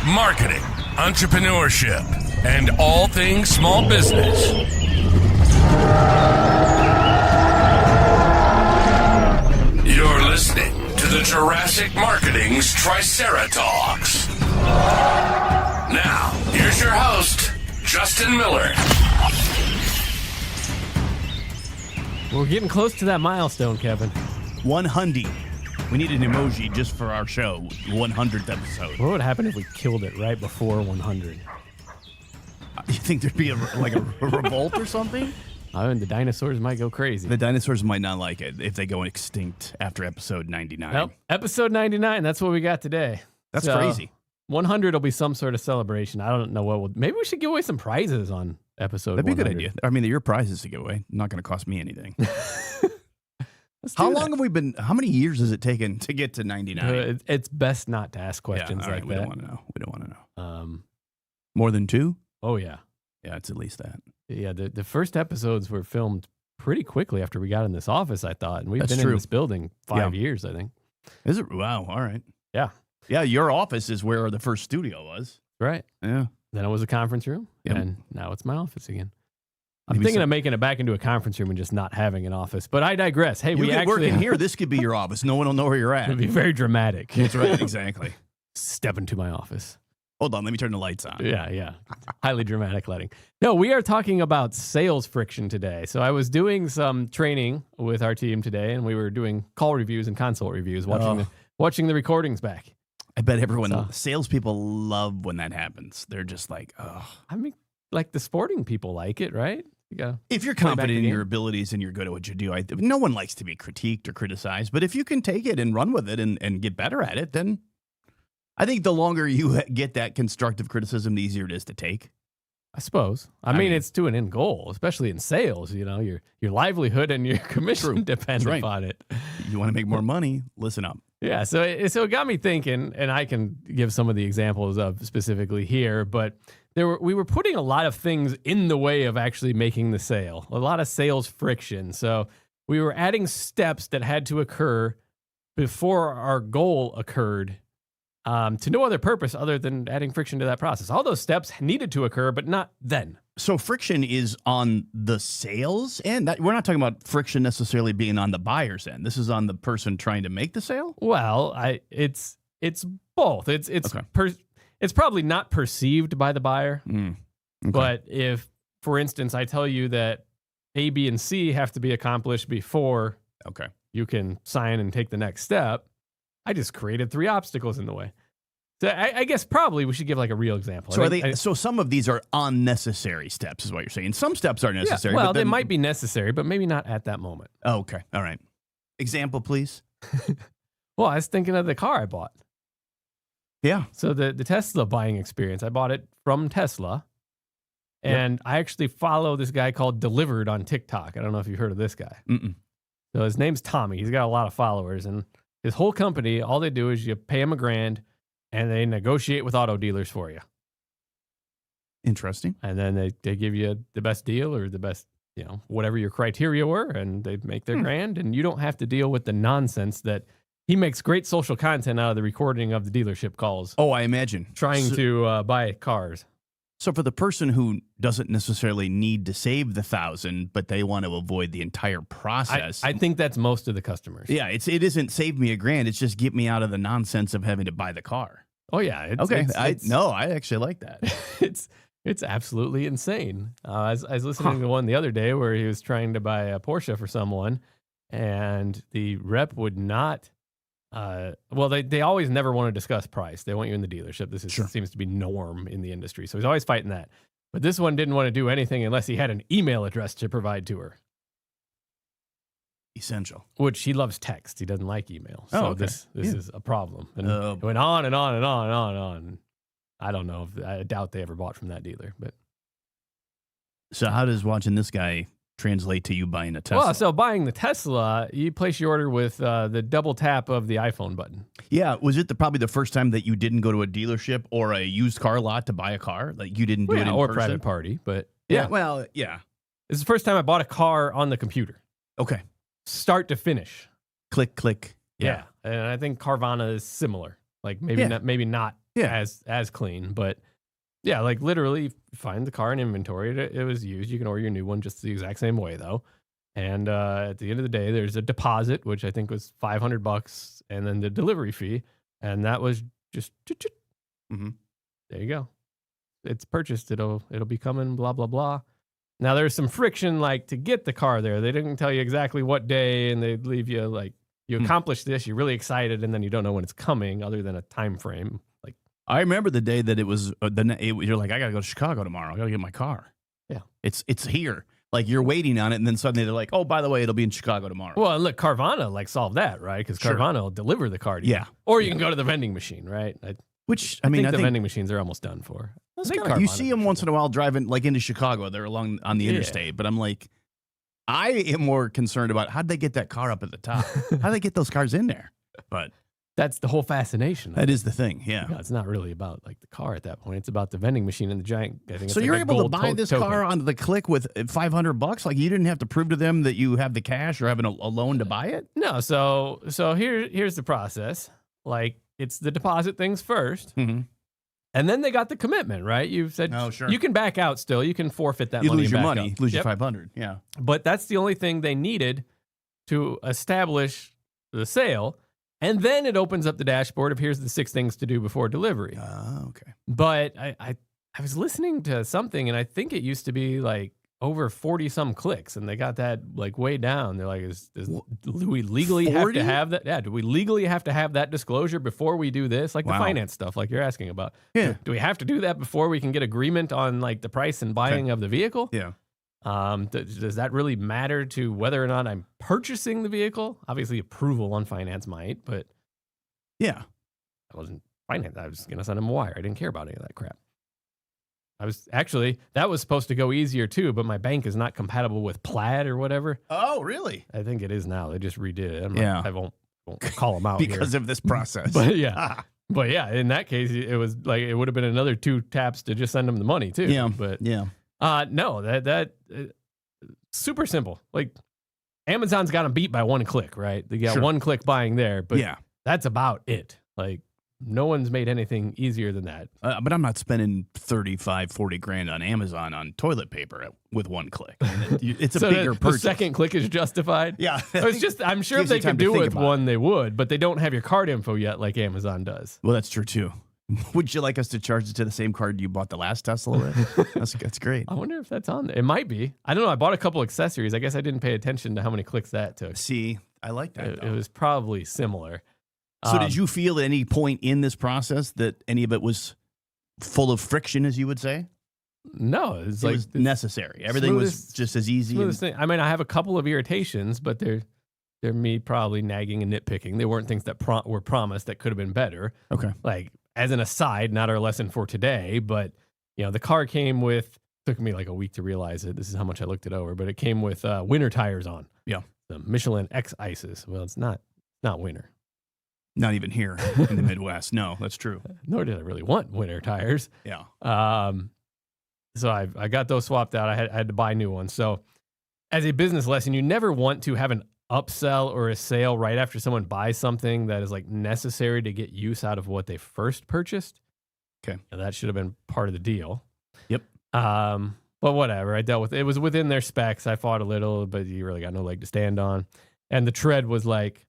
marketing, entrepreneurship, and all things small business. You're listening to the Jurassic Marketing's Triceratops. Now, here's your host, Justin Miller. We're getting close to that milestone, Kevin. 100. We need an emoji just for our show. 100th episode. What would happen if we killed it right before 100? You think there'd be a revolt or something? The dinosaurs might go crazy. The dinosaurs might not like it if they go extinct after episode 99. Nope. Episode 99, that's what we got today. That's crazy. 100 will be some sort of celebration. I don't know what we'll... Maybe we should give away some prizes on episode 100. That'd be a good idea. I mean, your prizes to give away. Not going to cost me anything. How long have we been... How many years has it taken to get to 99? It's best not to ask questions like we that. Don't want to know. We don't want to know. More than 2? Oh, yeah. Yeah, it's at least that. Yeah, the first episodes were filmed pretty quickly after we got in this office, I thought. And we've been in this building 5 years, I think. Is it? Wow, all right. Yeah. Yeah, your office is where the first studio was. Right. Yeah. Then it was a conference room, Yep. and now it's my office again. I'm thinking of making it back into a conference room and just not having an office, but I digress. Hey, we actually work in here. This could be your office. No one will know where you're at. It'd be very dramatic. That's right. Exactly. Step into my office. Hold on. Let me turn the lights on. Yeah. Highly dramatic lighting. No, we are talking about sales friction today. So I was doing some training with our team today, and we were doing call reviews and consult reviews, watching the recordings back. I bet salespeople love when that happens. They're just like, oh. I mean, like the sporting people like it, right? If you're confident in your abilities and you're good at what you do, no one likes to be critiqued or criticized. But if you can take it and run with it and get better at it, then I think the longer you get that constructive criticism, the easier it is to take. I suppose. I mean, it's to an end goal, especially in sales. You know, your livelihood and your commission depend upon it. You want to make more money? Listen up. Yeah, so it got me thinking, and I can give some of the examples of specifically here, but we were putting a lot of things in the way of actually making the sale, a lot of sales friction. So we were adding steps that had to occur before our goal occurred to no other purpose other than adding friction to that process. All those steps needed to occur, but not then. So friction is on the sales end? We're not talking about friction necessarily being on the buyer's end. This is on the person trying to make the sale? Well, it's both. It's probably not perceived by the buyer. Okay. But if, for instance, I tell you that A, B, and C have to be accomplished before you can sign and take the next step, I just created 3 obstacles in the way. So I guess probably we should give like a real example. So so some of these are unnecessary steps is what you're saying. Some steps are necessary. Yeah, well, they might be necessary, but maybe not at that moment. Oh, okay. All right. Example, please. Well, I was thinking of the car I bought. Yeah. So the Tesla buying experience, I bought it from Tesla. And I actually follow this guy called Delivered on TikTok. I don't know if you've heard of this guy. Mm-mm. So his name's Tommy. He's got a lot of followers. And his whole company, all they do is you pay him $1,000 and they negotiate with auto dealers for you. Interesting. And then they give you the best deal or the best, whatever your criteria were, and they make their grand. And you don't have to deal with the nonsense that he makes great social content out of the recording of the dealership calls. Oh, I imagine. Trying to buy cars. So for the person who doesn't necessarily need to save the $1,000, but they want to avoid the entire process. I think that's most of the customers. Yeah, it isn't save me $1,000. It's just get me out of the nonsense of having to buy the car. Oh yeah. I actually like that. It's absolutely insane. I was listening to one the other day where he was trying to buy a Porsche for someone, and the rep would not. They always never want to discuss price. They want you in the dealership. This seems to be norm in the industry. So he's always fighting that. But this one didn't want to do anything unless he had an email address to provide to her. Essential. Which he loves text. He doesn't like email. So this is a problem. And it went on and on and on and on and on. I don't know. I doubt they ever bought from that dealer. But so how does watching this guy translate to you buying a Tesla? Well, so buying the Tesla, you place your order with the double tap of the iPhone button. Yeah. Was it probably the first time that you didn't go to a dealership or a used car lot to buy a car? Like you didn't do it in or person? private party, but yeah. Well, yeah. It's the first time I bought a car on the computer. Okay. Start to finish. Click, click. Yeah. And I think Carvana is similar. Like maybe not as clean. But yeah, like literally find the car in inventory. It was used. You can order your new one just the exact same way though. And at the end of the day, there's a deposit, which I think was $500, and then the delivery fee, and that was just Mm-hmm. there you go. It's purchased. It'll be coming. Blah blah blah. Now there's some friction, like to get the car there. They didn't tell you exactly what day, and they leave you like you accomplished this. You're really excited, and then you don't know when it's coming, other than a time frame. Like I remember the day that it was. You're like, I gotta go to Chicago tomorrow. I gotta get my car. Yeah, it's here. Like you're waiting on it, and then suddenly they're like, "Oh, by the way, it'll be in Chicago tomorrow." well, and look, Carvana like solved that, right? Because Carvana will deliver the car to you. Yeah. Or you can go to the vending machine, right? Which I think the vending machines are almost done for. You see them once in a while driving like into Chicago. They're along on the interstate, but I'm like, I am more concerned about how'd they get that car up at the top? How'd they get those cars in there? But that's the whole fascination. That is the thing. Yeah. It's not really about like the car at that point. It's about the vending machine and the giant. I think so you're able to buy this car on the click with $500? Like you didn't have to prove to them that you have the cash or having a loan to buy it? No. So here's the process. Like it's the deposit things first. Mm-hmm. And then they got the commitment, right? You said you can back out still. You can forfeit that money. You lose your back money. up. Lose your $500. Yeah. But that's the only thing they needed to establish the sale. And then it opens up the dashboard of here's the 6 things to do before delivery. Okay. But I was listening to something, and I think it used to be like over 40 some clicks, and they got that like way down. They're like, do we legally 40? Have to have that? Yeah. Do we legally have to have that disclosure before we do this? Like the finance stuff, like you're asking about. Yeah. Do we have to do that before we can get agreement on like the price and buying of the vehicle? Yeah. Does that really matter to whether or not I'm purchasing the vehicle? Obviously, approval on finance might, but yeah, I wasn't finance. I was going to send him a wire. I didn't care about any of that crap. That was supposed to go easier too, but my bank is not compatible with Plaid or whatever. Oh, really? I think it is now. They just redid it. I won't call them out because of this process. But yeah. But yeah, in that case, it was like it would have been another 2 taps to just send them the money too. Yeah. But yeah. No, that super simple. Like Amazon's got them beat by 1 click, right? They got 1 click buying there, but that's about it. Like no one's made anything easier than that. But I'm not spending 35, 40 grand on Amazon on toilet paper with 1 click. I mean, it's a bigger purchase. The second click is justified. Yeah. It's just, I'm sure if they could do with one, they would, but they don't have your card info yet like Amazon does. Well, that's true too. Would you like us to charge it to the same card you bought the last Tesla with? That's great. I wonder if that's on there. It might be. I don't know. I bought a couple accessories. I guess I didn't pay attention to how many clicks that took. See, I like that. It was probably similar. So did you feel at any point in this process that any of it was full of friction, as you would say? No. It was necessary. Everything was just as easy. I mean, I have a couple of irritations, but they're me probably nagging and nitpicking. They weren't things that were promised that could have been better. Okay. Like, as an aside, not our lesson for today, but the car came with, took me like a week to realize it. This is how much I looked it over, but it came with winter tires on. Yeah. The Michelin X Ices. Well, it's not winter. Not even here in the Midwest. No, that's true. Nor did I really want winter tires. Yeah. So I got those swapped out. I had to buy new ones. So as a business lesson, you never want to have an upsell or a sale right after someone buys something that is like necessary to get use out of what they first purchased. Okay. And that should have been part of the deal. Yep. But whatever. I dealt with it. It was within their specs. I fought a little, but you really got no leg to stand on. And the tread was like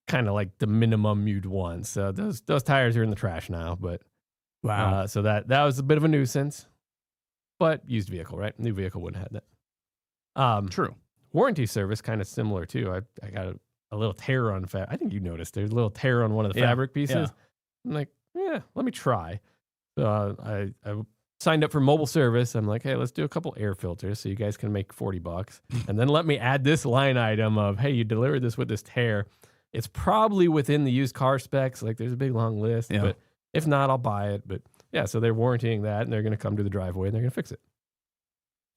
kind of like the minimum you'd want. So those tires are in the trash now. But wow. So that was a bit of a nuisance. But used vehicle, right? New vehicle wouldn't have that. True. Warranty service, kind of similar too. I got a little tear on I think you noticed there's a little tear on one of the fabric pieces. Yeah. I'm like, let me try. So I signed up for mobile service. I'm like, hey, let's do a couple air filters so you guys can make $40. And then let me add this line item of, hey, you delivered this with this tear. It's probably within the used car specs. Like there's a big long list, but if not, I'll buy it. But yeah, so they're warrantying that and they're going to come to the driveway and they're going to fix it.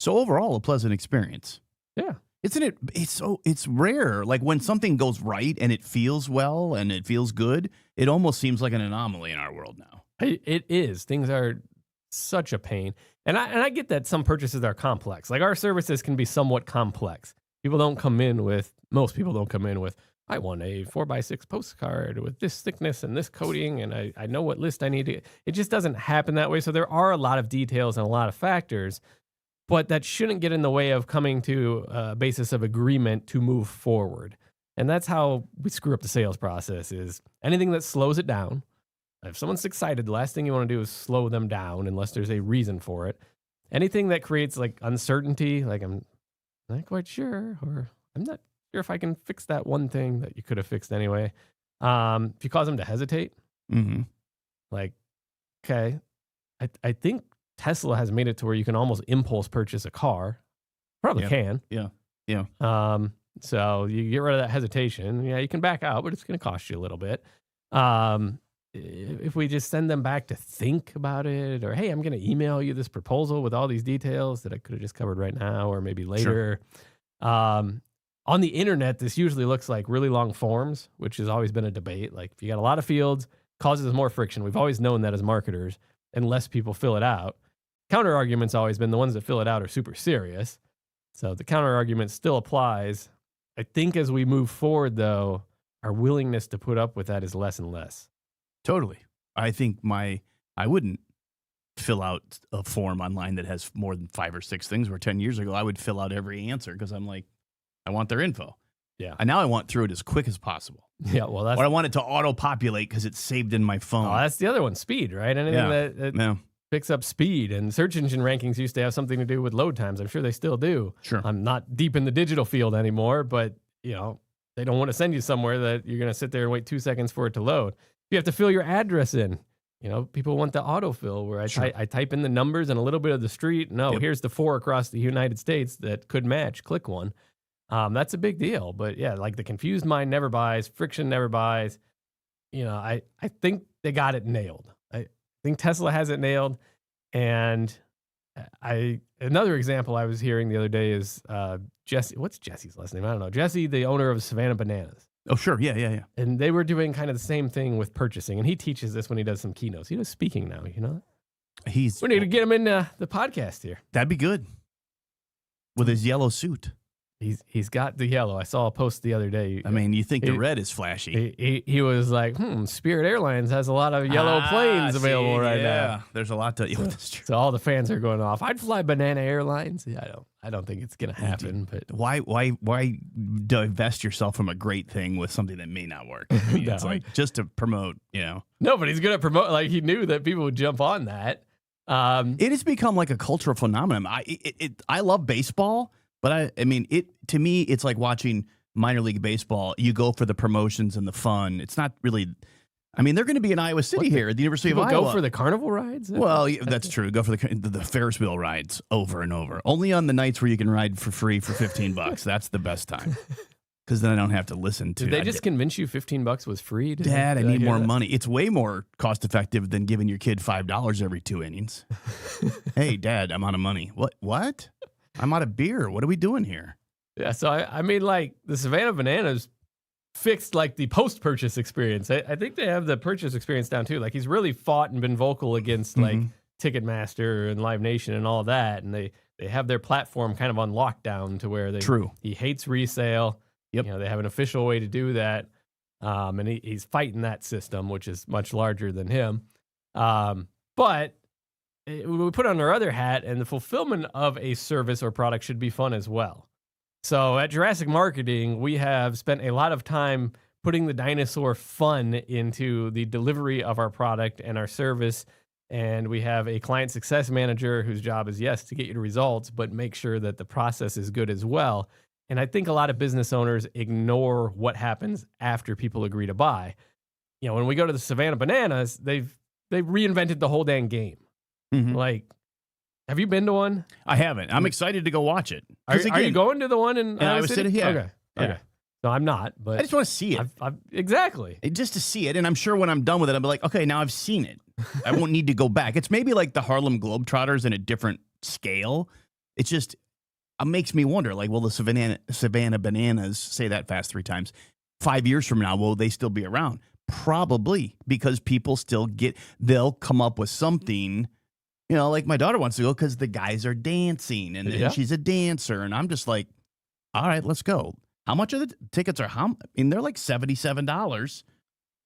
So overall, a pleasant experience. Yeah. Isn't it? It's rare. Like when something goes right and it feels well and it feels good, it almost seems like an anomaly in our world now. It is. Things are such a pain. And I get that some purchases are complex. Like our services can be somewhat complex. Most people don't come in with, I want a 4x6 postcard with this thickness and this coating, and I know what list I need to. It just doesn't happen that way. So there are a lot of details and a lot of factors, but that shouldn't get in the way of coming to a basis of agreement to move forward. And that's how we screw up the sales process is anything that slows it down. If someone's excited, the last thing you want to do is slow them down unless there's a reason for it. Anything that creates like uncertainty, like I'm not quite sure, or I'm not sure if I can fix that one thing that you could have fixed anyway. If you cause them to hesitate, like, okay, I think Tesla has made it to where you can almost impulse purchase a car. Probably can. Yeah. So you get rid of that hesitation. Yeah, you can back out, but it's going to cost you a little bit. If we just send them back to think about it, or, hey, I'm going to email you this proposal with all these details that I could have just covered right now, or maybe later. Sure. On the internet, this usually looks like really long forms, which has always been a debate. Like if you got a lot of fields, causes more friction. We've always known that as marketers, and less people fill it out. Counter argument's always been the ones that fill it out are super serious. So the counter argument still applies. I think as we move forward, though, our willingness to put up with that is less and less. Totally. I think I wouldn't fill out a form online that has more than 5 or 6 things, where 10 years ago I would fill out every answer because I'm like, I want their info. Yeah. And now I want through it as quick as possible. Yeah. Well, or I want it to auto-populate because it's saved in my phone. Oh, that's the other one, speed, right? Anything that picks up speed. And search engine rankings used to have something to do with load times. I'm sure they still do. Sure. I'm not deep in the digital field anymore, but, they don't want to send you somewhere that you're going to sit there and wait 2 seconds for it to load. You have to fill your address in. People want the autofill where I type in the numbers and a little bit of the street. No, here's the 4 across the United States that could match. Click one. That's a big deal. But yeah, like the confused mind never buys, friction never buys. I think they got it nailed. I think Tesla has it nailed. And another example I was hearing the other day is Jesse. What's Jesse's last name? I don't know. Jesse, the owner of Savannah Bananas. Oh, sure. Yeah. And they were doing kind of the same thing with purchasing. And he teaches this when he does some keynotes. He does speaking now, We need to get him in the podcast here. That'd be good. With his yellow suit. He's got the yellow. I saw a post the other day. I mean, you think the red is flashy. He was like, Spirit Airlines has a lot of yellow planes available right now. There's a lot to... that's true. So all the fans are going off. I'd fly Banana Airlines. Yeah, I don't think it's going to happen. But why divest yourself from a great thing with something that may not work? I mean, it's like just to promote, No, but he's going to promote. Like he knew that people would jump on that. It has become like a cultural phenomenon. I love baseball. But to me, it's like watching minor league baseball. You go for the promotions and the fun. It's not really. They're going to be in Iowa City here at the University of Iowa. Go for the carnival rides? Well, that's true. Go for the Ferris wheel rides over and over. Only on the nights where you can ride for free for $15. That's the best time. Because then I don't have to listen to. Did they just convince you $15 was free? Dad, I need more money. It's way more cost effective than giving your kid $5 every 2 innings. Hey, Dad, I'm out of money. What? I'm out of beer. What are we doing here? Yeah, so like the Savannah Bananas fixed like the post-purchase experience. I think they have the purchase experience down too. Like he's really fought and been vocal against like Ticketmaster and Live Nation and all that, and they have their platform kind of on lockdown to where he hates resale. Yep. They have an official way to do that, and he's fighting that system, which is much larger than him. But we put on our other hat, and the fulfillment of a service or product should be fun as well. So at Jurassic Marketing, we have spent a lot of time putting the dinosaur fun into the delivery of our product and our service. And we have a client success manager whose job is, yes, to get you to results, but make sure that the process is good as well. And I think a lot of business owners ignore what happens after people agree to buy. When we go to the Savannah Bananas, they've reinvented the whole dang game. Like, have you been to one? I haven't. I'm excited to go watch it. Are you going to the one in Iowa City? Yeah. Okay. No, I'm not. But I just want to see it. Exactly. Just to see it. And I'm sure when I'm done with it, I'll be like, okay, now I've seen it. I won't need to go back. It's maybe like the Harlem Globetrotters in a different scale. It's just, it makes me wonder, like, will the Savannah Bananas, say that fast 3 times, 5 years from now, will they still be around? Probably, because people still they'll come up with something. Like my daughter wants to go because the guys are dancing and she's a dancer. And I'm just like, all right, let's go. How much of the tickets are? I mean, they're like $77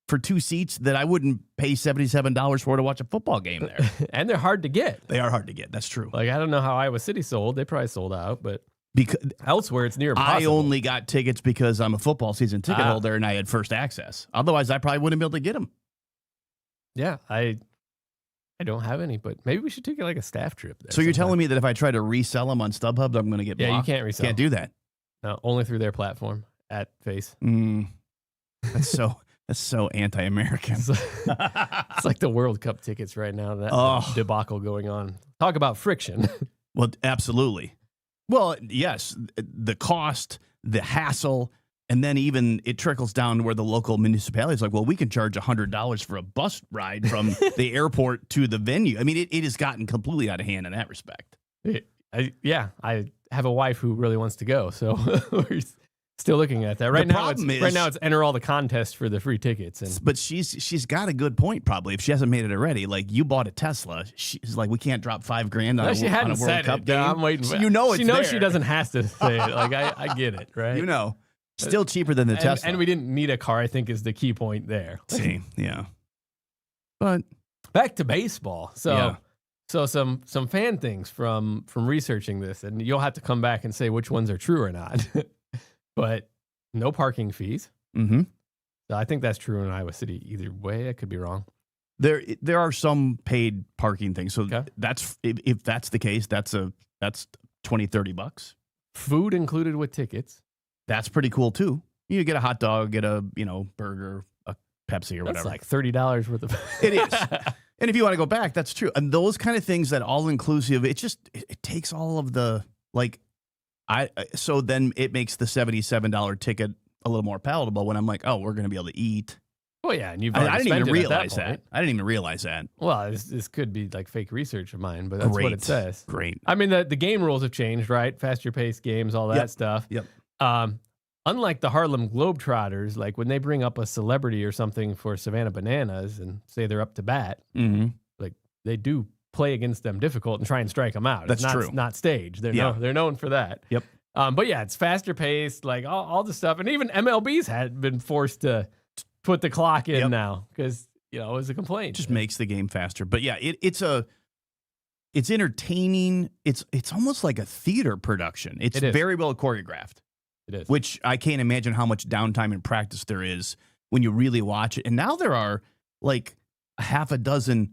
for 2 seats that I wouldn't pay $77 for to watch a football game there. And they're hard to get. They are hard to get. That's true. Like, I don't know how Iowa City sold. They probably sold out, but Because elsewhere it's near impossible. I only got tickets because I'm a football season ticket holder and I had first access. Otherwise, I probably wouldn't be able to get them. Yeah, I don't have any, but maybe we should take like a staff trip there. So you're telling me that if I try to resell them on StubHub, I'm going to get blocked? Yeah, you can't resell. Can't do that. No, only through their platform at Face. That's so anti-American. It's like the World Cup tickets right now. That debacle going on. Talk about friction. Well, absolutely. Well, yes, the cost, the hassle, and then even it trickles down to where the local municipality is like, well, we can charge $100 for a bus ride from the airport to the venue. I mean, it has gotten completely out of hand in that respect. I have a wife who really wants to go, so we're still looking at that. Right now it's enter all the contests for the free tickets. But she's got a good point, probably. If she hasn't made it already, like you bought a Tesla, she's like, we can't drop $5,000 on a World Cup game. I'm waiting. So you know it's she knows there. she doesn't have to say it. Like I get it, right? You know, still cheaper than the Tesla. And we didn't need a car, I think, is the key point there. See, yeah. But back to baseball. So some fan things from researching this, and you'll have to come back and say which ones are true or not. But no parking fees. Mm-hmm. So I think that's true in Iowa City. Either way, I could be wrong. There are some paid parking things. So okay. that's if that's the case, that's $20-$30. Food included with tickets. That's pretty cool too. You get a hot dog, get a burger, a Pepsi or whatever. That's like $30 worth of. It is. And if you want to go back, that's true. And those kind of things, that all inclusive, it takes all of the so then it makes the $77 ticket a little more palatable when I'm like, oh, we're going to be able to eat. Well, yeah, and I didn't even realize that. I didn't even realize that. Well, this could be like fake research of mine, but that's what it says. Great. I mean, the game rules have changed, right? Faster paced games, all that stuff. Yep. Unlike the Harlem Globetrotters, like when they bring up a celebrity or something for Savannah Bananas and say they're up to bat, like they do play against them difficult and try and strike them out. That's true. It's not staged. They're known for that. Yep. But yeah, it's faster paced, like all the stuff. And even MLB's had been forced to put the clock in now because, it was a complaint. It just makes the game faster. But yeah, it's entertaining. It's almost like a theater production. It's very well choreographed. It is. Which I can't imagine how much downtime and practice there is when you really watch it. And now there are like a half a dozen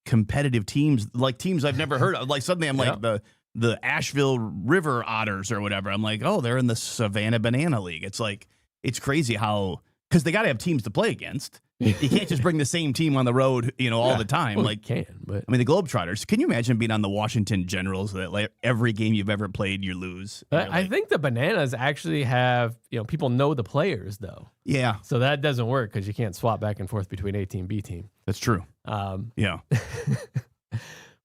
competitive teams, like teams I've never heard of. Like suddenly I'm like the Asheville River Otters or whatever. I'm like, oh, they're in the Savannah Banana League. It's like, it's crazy how, because they got to have teams to play against. You can't just bring the same team on the road, all the time. Well, like, you can, but I mean, the Globetrotters. Can you imagine being on the Washington Generals that like every game you've ever played, you lose? I think the Bananas actually have, people know the players though. Yeah. So that doesn't work because you can't swap back and forth between A team, B team. That's true. Yeah.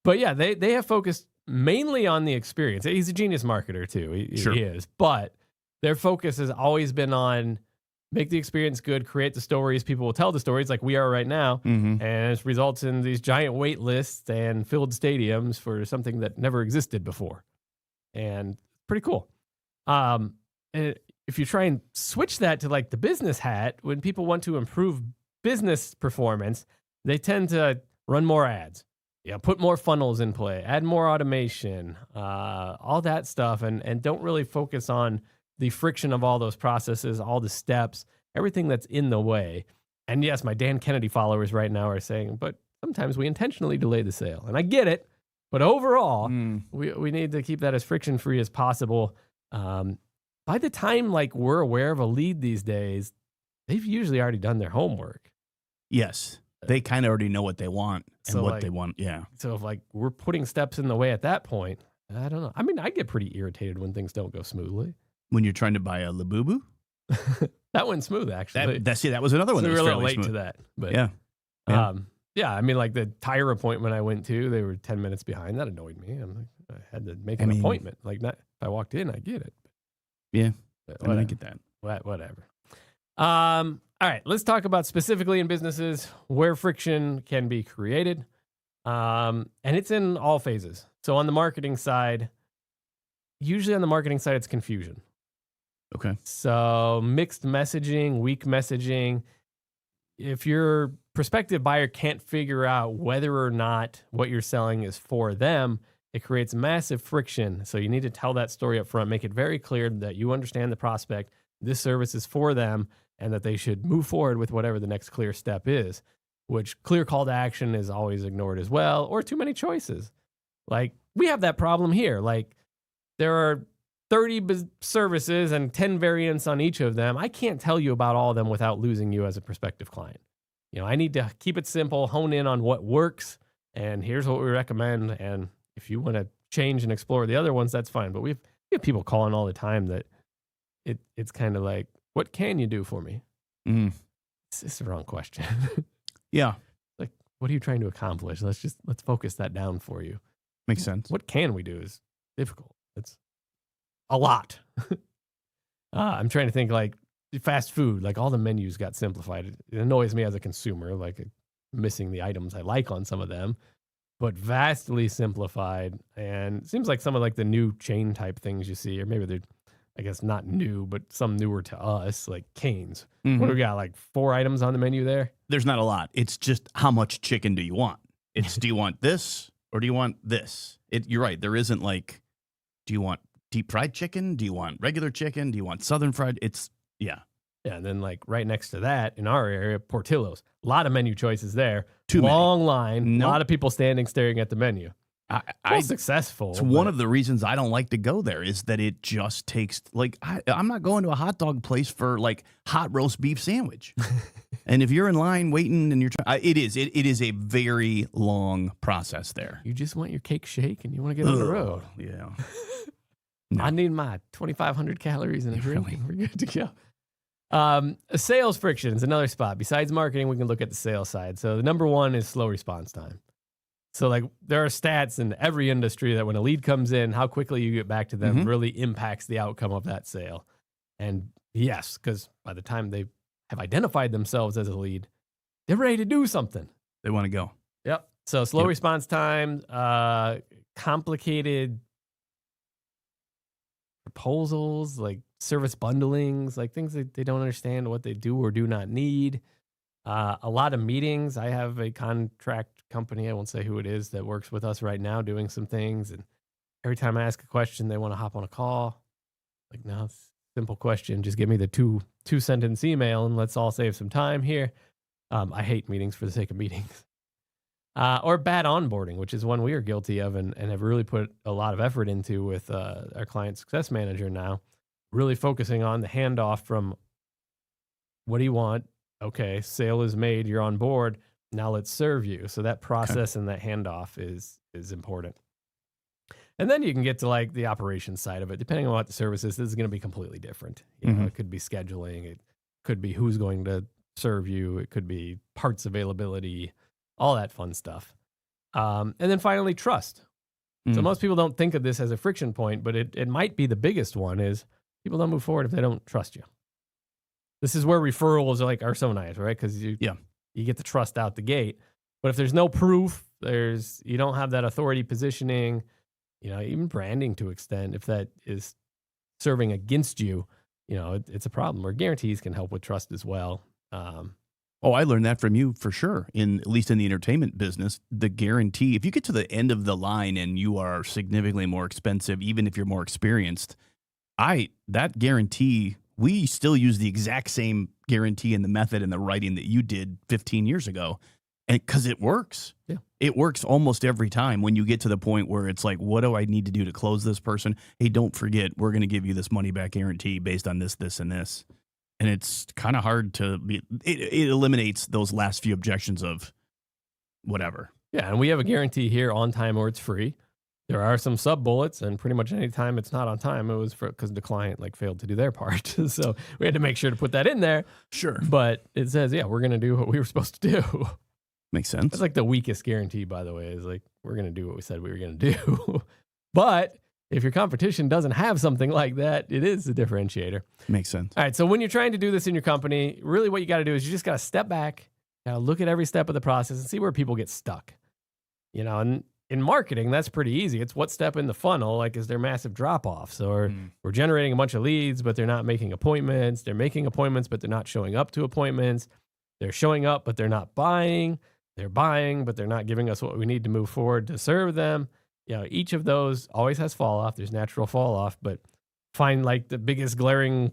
But yeah, they have focused mainly on the experience. He's a genius marketer too. He is. But their focus has always been on make the experience good, create the stories. People will tell the stories like we are right now. And it results in these giant wait lists and filled stadiums for something that never existed before. And pretty cool. And if you try and switch that to like the business hat, when people want to improve business performance, they tend to run more ads. Put more funnels in play, add more automation, all that stuff, and don't really focus on the friction of all those processes, all the steps, everything that's in the way. And yes, my Dan Kennedy followers right now are saying, but sometimes we intentionally delay the sale. And I get it, but overall, we need to keep that as friction-free as possible. By the time like we're aware of a lead these days, they've usually already done their homework. Yes. They kind of already know what they want and what they want. Yeah. So if like we're putting steps in the way at that point, I don't know. I mean, I get pretty irritated when things don't go smoothly. When you're trying to buy a Labubu? That went smooth, actually. That was another one. We that were was a little late smooth. to that. But yeah. I mean, like the tire appointment I went to, they were 10 minutes behind. That annoyed me. I had to make an appointment. Like, not if I walked in, I get it. Yeah. I get that. Whatever. All right, let's talk about specifically in businesses where friction can be created. And it's in all phases. So on the marketing side, usually on the marketing side, it's confusion. Okay. So mixed messaging, weak messaging. If your prospective buyer can't figure out whether or not what you're selling is for them, it creates massive friction. So you need to tell that story up front, make it very clear that you understand the prospect, this service is for them, and that they should move forward with whatever the next clear step is, which clear call to action is always ignored as well, or too many choices. Like we have that problem here. Like there are 30 services and 10 variants on each of them. I can't tell you about all of them without losing you as a prospective client. I need to keep it simple, hone in on what works, and here's what we recommend. And if you want to change and explore the other ones, that's fine. But we have people calling all the time that it's kind of like, what can you do for me? It's the wrong question. Yeah. Like, what are you trying to accomplish? Let's focus that down for you. Makes sense. What can we do is difficult. It's a lot. I'm trying to think like fast food, like all the menus got simplified. It annoys me as a consumer, like missing the items I like on some of them, but vastly simplified. And it seems like some of like the new chain type things you see, or maybe they're, I guess not new, but some newer to us, like Cane's. What do we got? Like 4 items on the menu there? There's not a lot. It's just how much chicken do you want? It's do you want this or do you want this? You're right. There isn't like, do you want deep fried chicken? Do you want regular chicken? Do you want southern fried? Yeah. And then like right next to that in our area, Portillo's. A lot of menu choices there. Too long many. line. A lot of people standing staring at the menu. I successful. It's one of the reasons I don't like to go there is that it just takes like I'm not going to a hot dog place for like hot roast beef sandwich. And if you're in line waiting and you're trying, it is a very long process there. You just want your cake shake and you want to get on the road. Yeah. No. I need my 2,500 calories in a drink and we're good to go. Sales friction is another spot. Besides marketing, we can look at the sales side. So the number one is slow response time. So like there are stats in every industry that when a lead comes in, how quickly you get back to them really impacts the outcome of that sale. And yes, because by the time they have identified themselves as a lead, they're ready to do something. They want to go. Yep. So slow response time, complicated proposals, like service bundlings, like things that they don't understand what they do or do not need. A lot of meetings. I have a contract company, I won't say who it is, that works with us right now doing some things. And every time I ask a question, they want to hop on a call. Like, no, it's a simple question. Just give me the two-sentence email and let's all save some time here. I hate meetings for the sake of meetings. Or bad onboarding, which is one we are guilty of and have really put a lot of effort into with our client success manager now, really focusing on the handoff from what do you want? Okay, sale is made, you're on board. Now let's serve you. So that process and that handoff is important. And then you can get to like the operations side of it. Depending on what the service is, this is going to be completely different. You know, it could be scheduling. It could be who's going to serve you. It could be parts availability, all that fun stuff. And then finally, trust. So most people don't think of this as a friction point, but it might be the biggest one is people don't move forward if they don't trust you. This is where referrals are so nice, right? Because you get the trust out the gate. But if there's no proof, you don't have that authority positioning, even branding to extent, if that is serving against you, it's a problem. Or guarantees can help with trust as well. I learned that from you for sure. At least in the entertainment business, the guarantee, if you get to the end of the line and you are significantly more expensive, even if you're more experienced, that guarantee, we still use the exact same guarantee and the method and the writing that you did 15 years ago. And because it works. Yeah. It works almost every time when you get to the point where it's like, what do I need to do to close this person? Hey, don't forget, we're going to give you this money back guarantee based on this, this, and this. And it's kind of hard to be, it eliminates those last few objections of whatever. Yeah. And we have a guarantee here on time or it's free. There are some sub bullets, and pretty much any time it's not on time, it was because the client failed to do their part. So we had to make sure to put that in there. Sure. But it says, we're going to do what we were supposed to do. Makes sense. That's like the weakest guarantee, by the way, is like, we're going to do what we said we were going to do. But if your competition doesn't have something like that, it is a differentiator. Makes sense. All right. So when you're trying to do this in your company, really what you got to do is you just got to step back, look at every step of the process and see where people get stuck. And in marketing, that's pretty easy. It's what step in the funnel, like, is there massive drop-offs? Or we're generating a bunch of leads, but they're not making appointments. They're making appointments, but they're not showing up to appointments. They're showing up, but they're not buying. They're buying, but they're not giving us what we need to move forward to serve them. Each of those always has fall off. There's natural fall off, but find like the biggest glaring,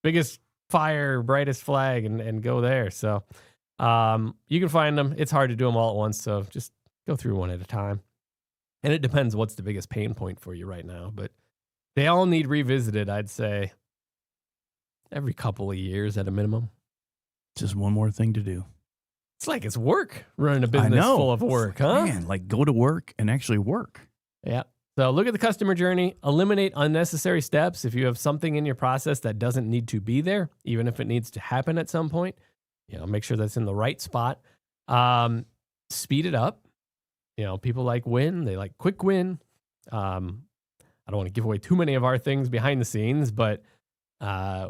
biggest fire, brightest flag and go there. So you can find them. It's hard to do them all at once. So just go through one at a time. And it depends what's the biggest pain point for you right now. But they all need revisited, I'd say, every couple of years at a minimum. Just one more thing to do. It's like it's work running a business full of work, huh? Man, like go to work and actually work. Yeah. So look at the customer journey, eliminate unnecessary steps. If you have something in your process that doesn't need to be there, even if it needs to happen at some point, make sure that's in the right spot. Speed it up. People like win. They like quick win. I don't want to give away too many of our things behind the scenes, but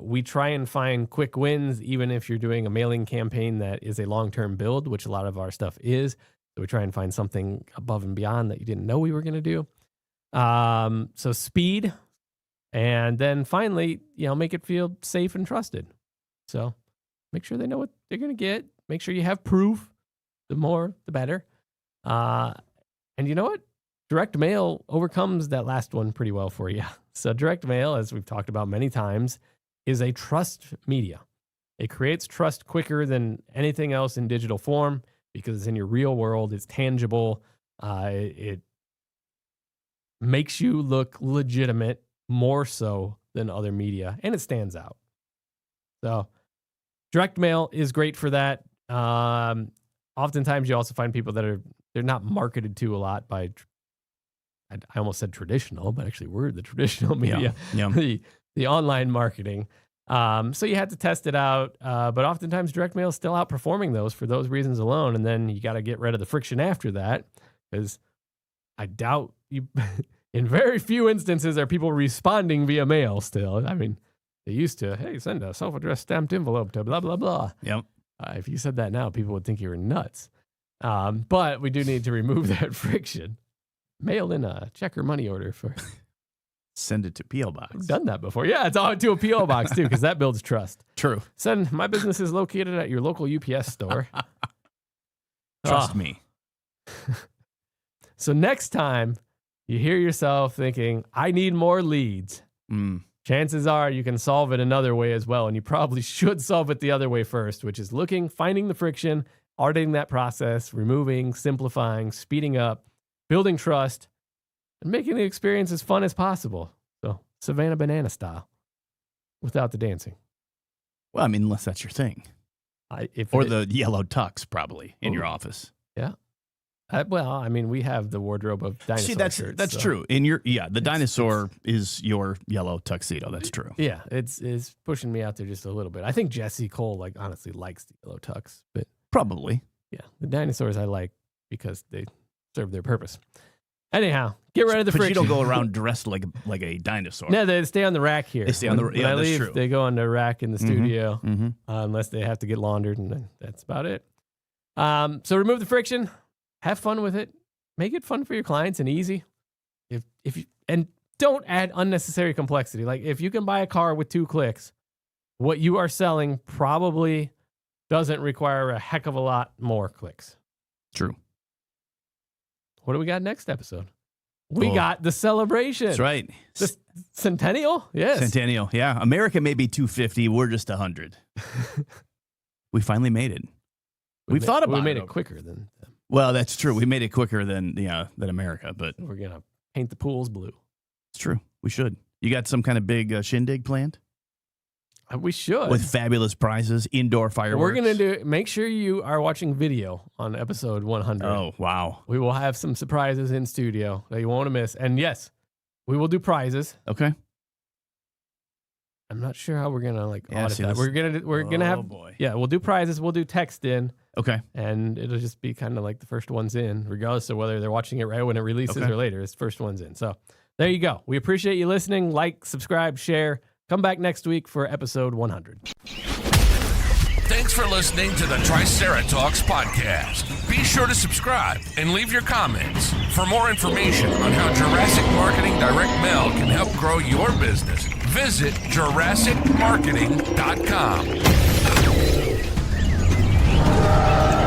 we try and find quick wins, even if you're doing a mailing campaign that is a long-term build, which a lot of our stuff is. So we try and find something above and beyond that you didn't know we were going to do. So speed, and then finally, make it feel safe and trusted. So make sure they know what they're going to get. Make sure you have proof. The more, the better. And you know what? Direct mail overcomes that last one pretty well for you. So direct mail, as we've talked about many times, is a trust media. It creates trust quicker than anything else in digital form because it's in your real world. It's tangible. It makes you look legitimate more so than other media, and it stands out. So direct mail is great for that. Oftentimes you also find people that they're not marketed to a lot by, I almost said traditional, but actually we're the traditional media, the online marketing. So you have to test it out. But oftentimes direct mail is still outperforming those for those reasons alone. And then you got to get rid of the friction after that, because I doubt you, in very few instances are people responding via mail still. I mean, they used to, hey, send a self-addressed stamped envelope to blah, blah, blah. Yep. If you said that now, people would think you were nuts. But we do need to remove that friction. Mail in a check or money order for. Send it to P.O. Box. I've done that before. Yeah, it's all to a P.O. Box too, because that builds trust. True. My business is located at your local UPS store. Trust me. So next time you hear yourself thinking, I need more leads, chances are you can solve it another way as well. And you probably should solve it the other way first, which is finding the friction, automating that process, removing, simplifying, speeding up, building trust, and making the experience as fun as possible. So Savannah Banana style, without the dancing. Well, I mean, unless that's your thing. The yellow tux, probably, in your office. Yeah. We have the wardrobe of dinosaur shirts. That's true. The dinosaur is your yellow tuxedo. That's true. Yeah, it's pushing me out there just a little bit. I think Jesse Cole, honestly likes the yellow tux, but probably. Yeah, the dinosaurs I like because they serve their purpose. Anyhow, get rid of the friction. You don't go around dressed like a dinosaur. No, they stay on the rack here. They stay on the rack. Yeah, that's true. They go on the rack in the studio, unless they have to get laundered, and then that's about it. So remove the friction. Have fun with it. Make it fun for your clients and easy. And don't add unnecessary complexity. Like if you can buy a car with 2 clicks, what you are selling probably doesn't require a heck of a lot more clicks. True. What do we got next episode? We got the celebration. That's right. The centennial? Yes. Centennial. Yeah. America may be 250. We're just 100. We finally made it. We've thought about it. We made it quicker than them. Well, that's true. We made it quicker than America, but we're going to paint the pools blue. It's true. We should. You got some kind of big shindig planned? We should. With fabulous prizes, indoor fireworks. We're going to make sure you are watching video on episode 100. Oh, wow. We will have some surprises in studio that you won't want to miss. And yes, we will do prizes. Okay. I'm not sure how we're going to audit that. We're going to have, we'll do prizes. We'll do text in. Okay. And it'll just be kind of like the first ones in, regardless of whether they're watching it right when it releases or later. It's first ones in. So there you go. We appreciate you listening. Like, subscribe, share. Come back next week for episode 100. Thanks for listening to the Triceratops podcast. Be sure to subscribe and leave your comments. For more information on how Jurassic Marketing Direct Mail can help grow your business, visit JurassicMarketing.com.